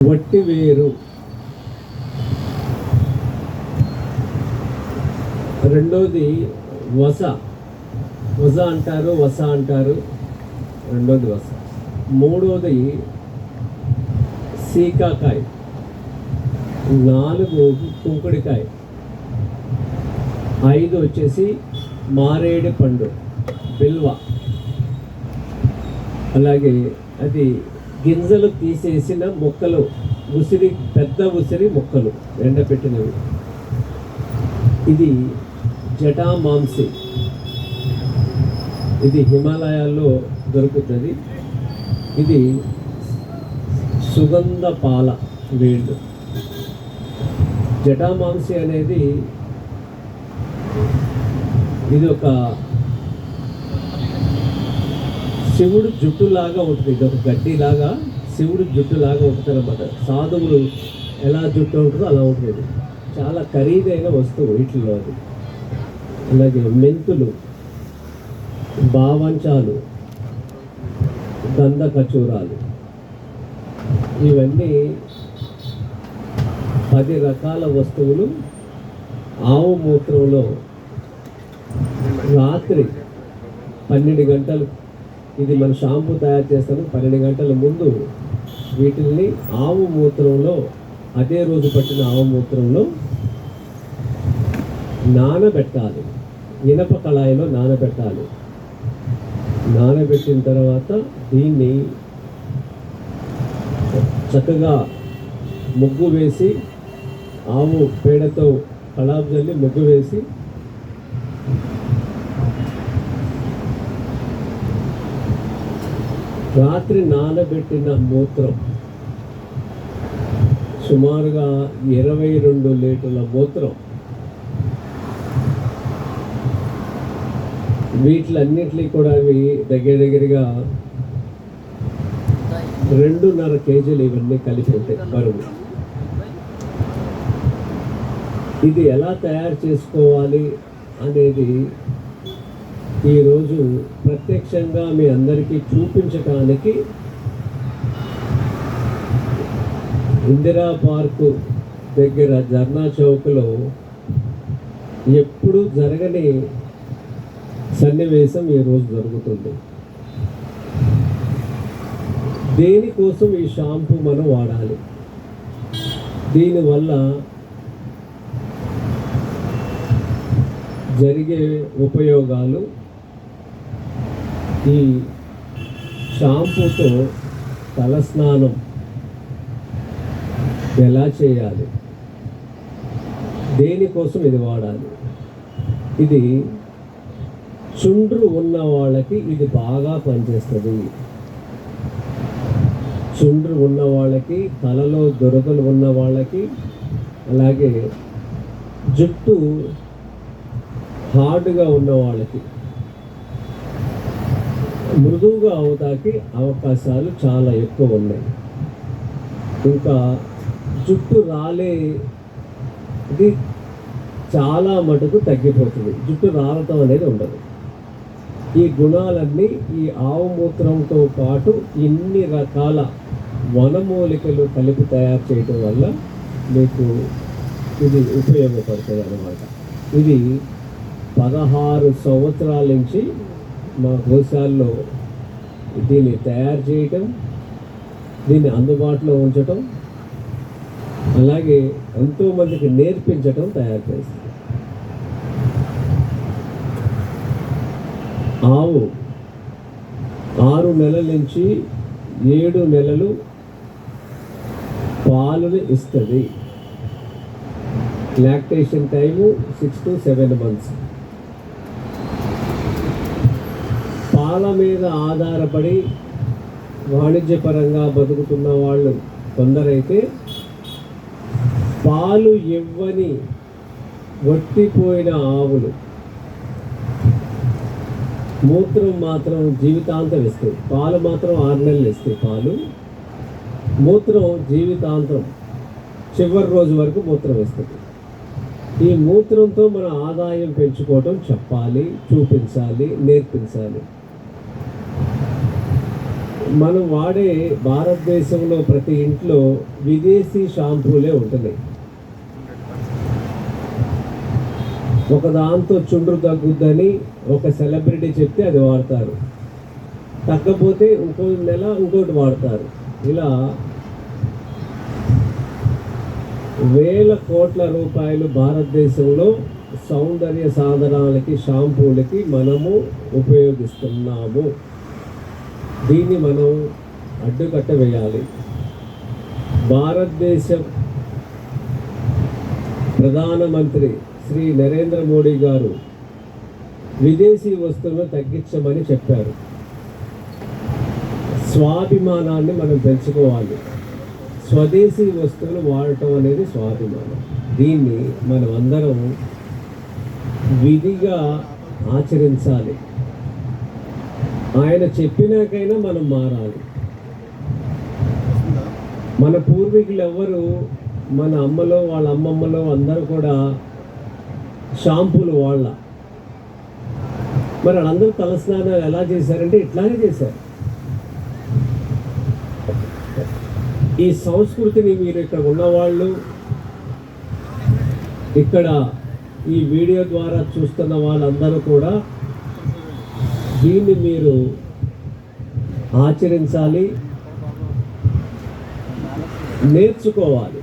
వట్టి వేరు. రెండోది వస అంటారు, వస అంటారు. రెండోది వస. మూడోది సీకాకాయ. 4 కుంకుడికాయ. 5 వచ్చేసి మారేడు పండు, బిల్వ. అలాగే అది గింజలు తీసేసిన మొక్కలు, ఉసిరి, పెద్ద ఉసిరి మొక్కలు ఎండబెట్టినవి. ఇది జటామాంసి. ఇది హిమాలయాల్లో దొరుకుతుంది. ఇది సుగంధ పాల వేళ్ళు. జటామాంసి అనేది ఇది ఒక శివుడు జుట్టులాగా ఉంటుంది. ఇది ఒక గడ్డిలాగా శివుడు జుట్టులాగా ఉంటుంది అన్నమాట. సాధువులు ఎలా జుట్టు ఉంటుందో అలా ఉంటుంది. చాలా ఖరీదైన వస్తువు వీటిలో అది. అలాగే మెంతులు, బావంచాలు, గంధ ఖర్జూరాలు, ఇవన్నీ 10 రకాల వస్తువులు ఆవు మూత్రంలో రాత్రి 12 గంటలు, ఇది మన షాంపూ తయారు చేస్తాను, 12 గంటల ముందు వీటిల్ని ఆవు మూత్రంలో, అదే రోజు పట్టిన ఆవు మూత్రంలో నానబెట్టాలి. ఇనప కళాయిలో నానబెట్టాలి. నానబెట్టిన తర్వాత దీన్ని చక్కగా ముగ్గు వేసి, ఆవు పేడతో కళాపు జల్లి ముగ్గు వేసి రాత్రి నానబెట్టిన మూత్రం సుమారుగా 22 లీటర్ల మూత్రం వీటిలన్నిటికీ కూడా అవి దగ్గరగా 2.5 కేజీలు ఇవన్నీ కలిపి ఉంటాయి బరువు. ఇది ఎలా తయారు చేసుకోవాలి అనేది ఈరోజు ప్రత్యక్షంగా మీ అందరికీ చూపించడానికి ఇందిరా పార్కు దగ్గర ధర్నా చౌక్లో ఎప్పుడు జరగని సన్నివేశం ఈరోజు జరుగుతుంది. దేనికోసం ఈ షాంపూ మనం వాడాలి? దీనివల్ల జరిగే ఉపయోగాలు, ఈ షాంపూతో తలస్నానం ఎలా చేయాలి, దేనికోసం ఇది వాడాలి. ఇది చుండ్రు ఉన్న వాళ్ళకి ఇది బాగా పనిచేస్తుంది. చుండ్రు ఉన్న వాళ్ళకి, తలలో దురదలు ఉన్న వాళ్ళకి, అలాగే జుట్టు హార్డ్గా ఉన్న వాళ్ళకి, మృదువుగా అవడానికి అవకాశాలు చాలా ఎక్కువ ఉన్నాయి. ఇంకా జుట్టు రాలేది చాలా మటుకు తగ్గిపోతుంది. జుట్టు రాలటం అనేది ఉండదు. ఈ గుణాలన్నీ ఈ ఆవు మూత్రంతో పాటు ఇన్ని రకాల వనమూలికలు కలిపి తయారు చేయడం వల్ల మీకు ఇది ఉపయోగపడుతుంది అన్నమాట. ఇది 16 సంవత్సరాల నుంచి మా గోశాలలో దీన్ని తయారు చేయటం, దీన్ని అందుబాటులో ఉంచటం, అలాగే ఎంతోమందికి నేర్పించటం తయారు చేస్తుంది. ఆవు 6 నెలల నుంచి 7 నెలలు పాలుని ఇస్తుంది. Lactation time 6 to 7 months. పాల మీద ఆధారపడి వాణిజ్యపరంగా బతుకుతున్న వాళ్ళు కొందరైతే పాలు ఇవ్వని వట్టిపోయిన ఆవులు మూత్రం మాత్రం జీవితాంతం ఇస్తాయి. పాలు మాత్రం 6 నెలలు ఇస్తాయి. పాలు, మూత్రం జీవితాంతం, చివరి రోజు వరకు మూత్రం ఇస్తుంది. ఈ మూత్రంతో మన ఆదాయం పెంచుకోవటం చెప్పాలి, చూపించాలి, నేర్పించాలి. మనం వాడే భారతదేశంలో ప్రతి ఇంట్లో విదేశీ షాంపూలే ఉంటున్నాయి. ఒక దాంతో చుండ్రు తగ్గుద్దని ఒక సెలబ్రిటీ చెప్తే అది వాడతారు, తగ్గపోతే ఇంకో నెల ఇంకోటి వాడతారు. ఇలా వేల కోట్ల రూపాయలు భారతదేశంలో సౌందర్య సాధనాలకి, షాంపూలకి మనము ఉపయోగిస్తున్నాము. దీన్ని మనం అడ్డుకట్ట వేయాలి. భారతదేశం ప్రధానమంత్రి శ్రీ నరేంద్ర మోడీ గారు విదేశీ వస్తువులను తగ్గించమని చెప్పారు. స్వాభిమానాన్ని మనం పెంచుకోవాలి. స్వదేశీ వస్తువులు వాడటం అనేది స్వాభిమానం. దీన్ని మనం అందరం విధిగా ఆచరించాలి. ఆయన చెప్పినాకైనా మనం మారాలి. మన పూర్వీకులు ఎవ్వరు, మన అమ్మలో వాళ్ళ అమ్మమ్మలో అందరూ కూడా షాంపూలు వాళ్ళ. మరి వాళ్ళందరూ తలస్నానాలు ఎలా చేశారంటే ఇట్లానే చేశారు. ఈ సంస్కృతిని మీరు ఇక్కడ ఉన్నవాళ్ళు, ఇక్కడ ఈ వీడియో ద్వారా చూస్తున్న వాళ్ళందరూ కూడా దీన్ని మీరు ఆచరించాలి, నేర్చుకోవాలి.